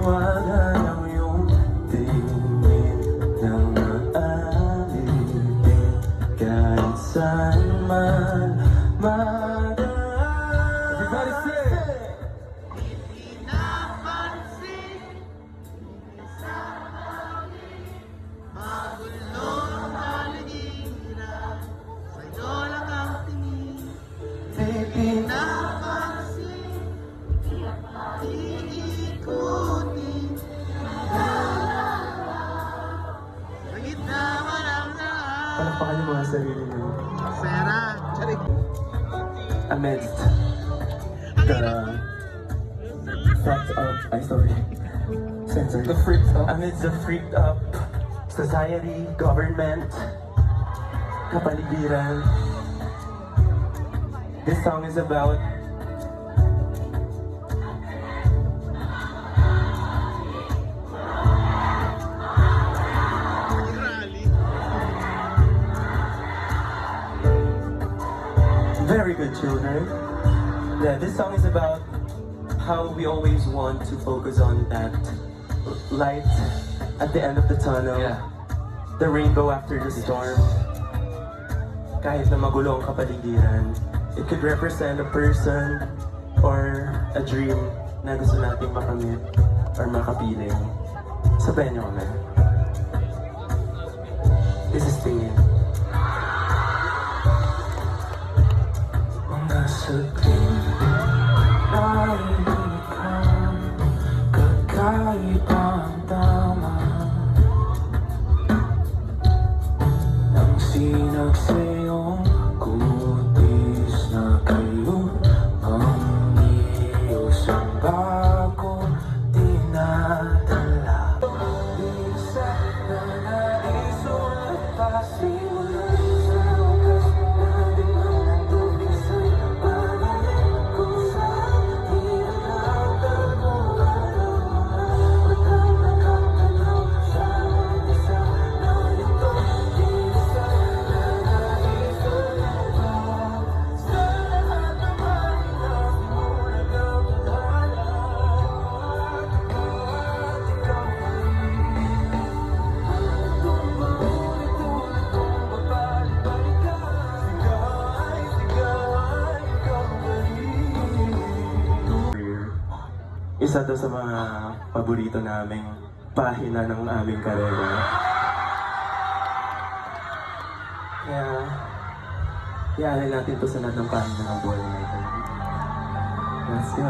Liwanag ang iyong tingin nang maalitin kahit saan man madaan. Everybody say! Palakpakan yung mga sarili mo. Pera. Charik. Amidst the fucked up, censored. The freaked up. Amidst the freaked up society, government, kapaligiran. This song is about very good children. Yeah, this song is about how we always want to focus on that light at the end of the tunnel. Yeah. The rainbow after the storm. Kahit na magulo ang kapaligiran, it could represent a person or a dream na gusto nating makamit or makapiling. Sabayan niyo kami. This is Tingin. Sa tingin ay ikaw, kakaibang tama nang sinagsayong kutis na kayo ang iyos ang bago dinadala. Isa na naisulat pasimula sa wakas natin ang nandubig sa isa to sa mga paborito naming pahina ng aming karera. Kaya, iaalay natin to sa lahat ng pahina ng buhay natin. Let's go!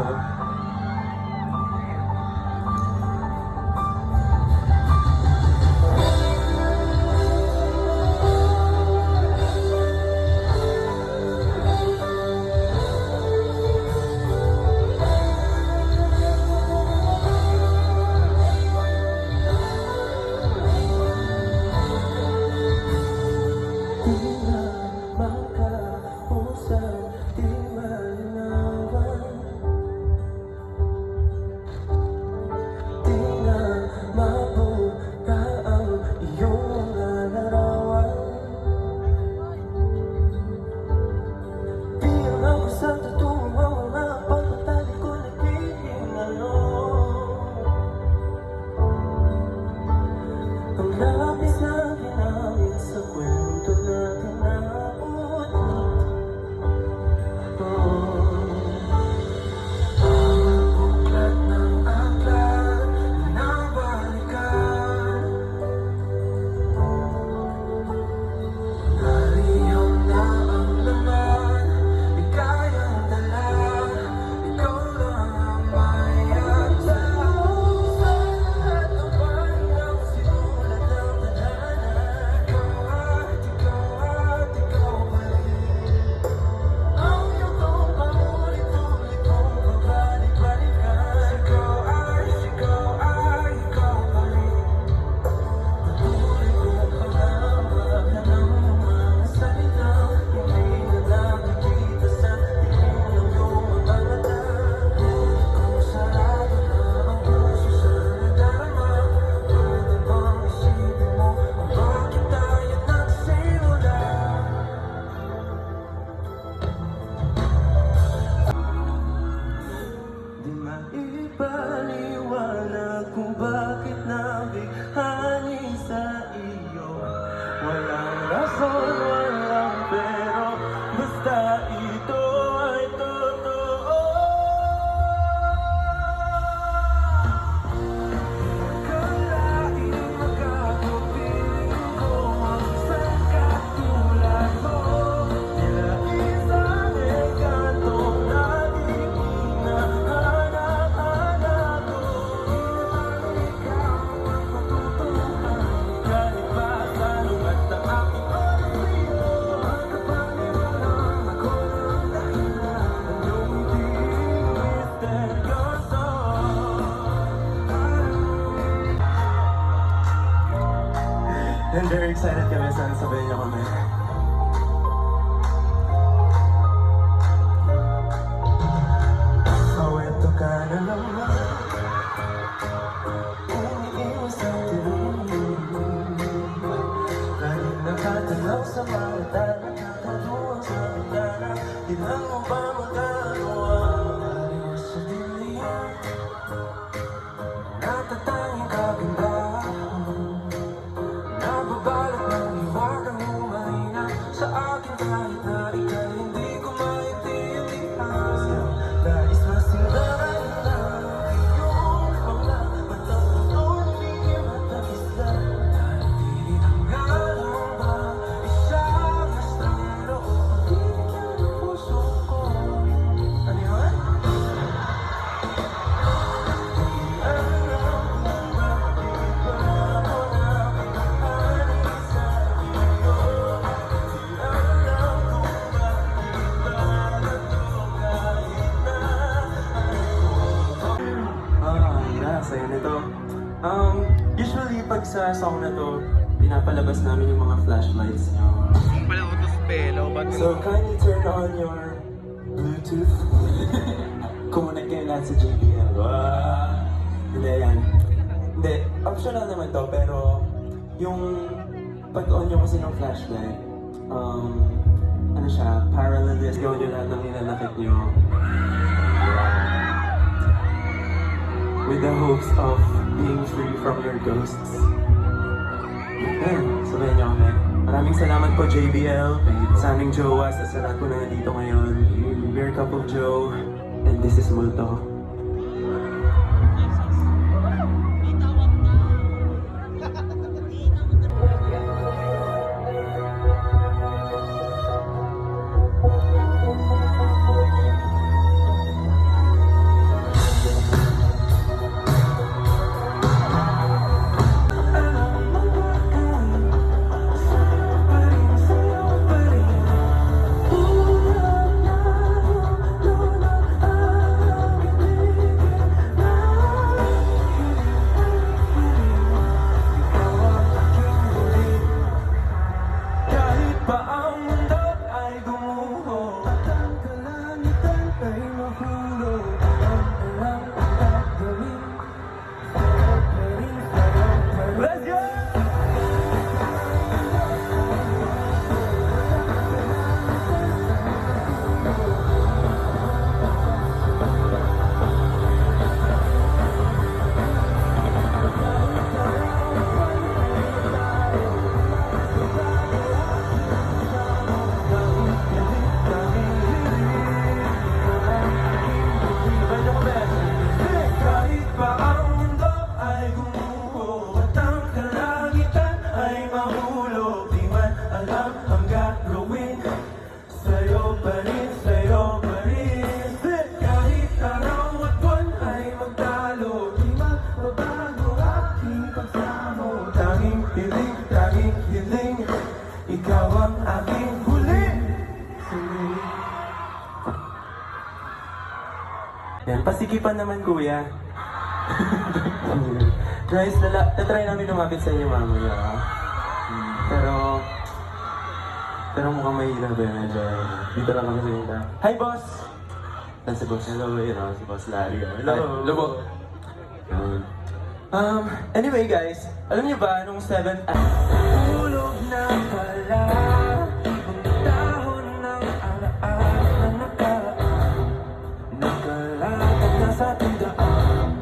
kung bakit nabighani sa iyo. Walang rason, walang pero, basta ito ay totoo. Kalaing magkakapiling ko ang isang katulad mo. Tila isang engkantong laging hinahanap-hanap ko. Ikaw ang matutuhan kahit pa sa lumat ng aking oras sa'yo. Ang kapaniwalang ako ang dahilan ng iyong misteryoso. And very excited kami, sana sabayin niyo kami. Awento ka na naman, umiiwas ang tingin. Kahit nakatanaw sa mata, nakakaluwag sa ventana, di lang mo ba magagawa? Aliwas sa dilim, natatanging kagandahan. Nababalot ng hiwagang humahina sa akin kahit na ika'y hindi ko maintindihan. Nais masindahan na iyong mga matang hindi matagisa. Dahil di ang mo ba isang estranero o pagkikyan ng puso ko. Ano yun? Saya nito. Usually pag sa song na to, pinapalabas namin yung mga flashlights nyo. Yung pala utos pelo, ba't So kindly turn on your Bluetooth. Kumunag kayo lahat sa JBL. Wow! Hindi yan. Hindi, optional naman to, pero yung pag-on nyo kasi ng flashlight, ano siya, parallelist. Gawin nyo lahat ng nilalakit nyo. With the hopes of being free from your ghosts. Ayan, sabayan niyo kami. Maraming salamat po JBL, sa aming jowa, sa lahat po na nandito ngayon. We're Couple Joe, and this is Multo. Ikaw ang aking huli. Yan, pasikipan naman kuya. Guys, tatry namin lumapit sa inyo mamaya. Pero mukhang mahirap eh, medyo. Dito lang kami sa inyo. Hi boss! Yan si boss. Hello, si boss Larry. Hello! Hello po! Anyway guys, alam niyo ba nung 7th hulog na pala ang dahon ng alaala na nakaraan nakalatag na sa tindaan.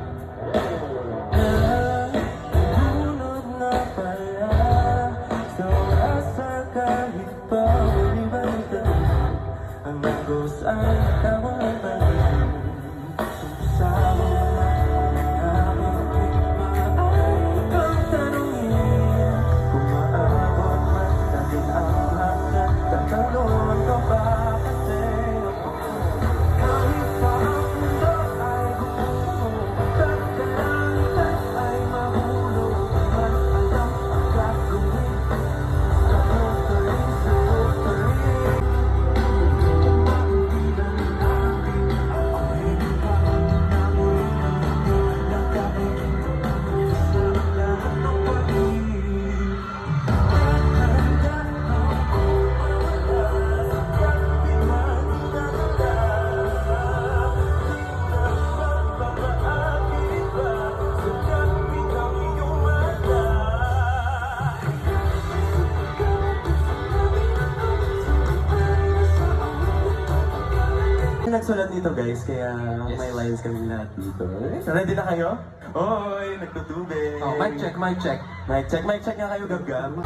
nagsulat nito guys, kaya may lines kami lahat dito. Ready na kayo? Oy, nagtutubig. Oh, mic check, mic check. Mic check nga kayo, Gab-Gab.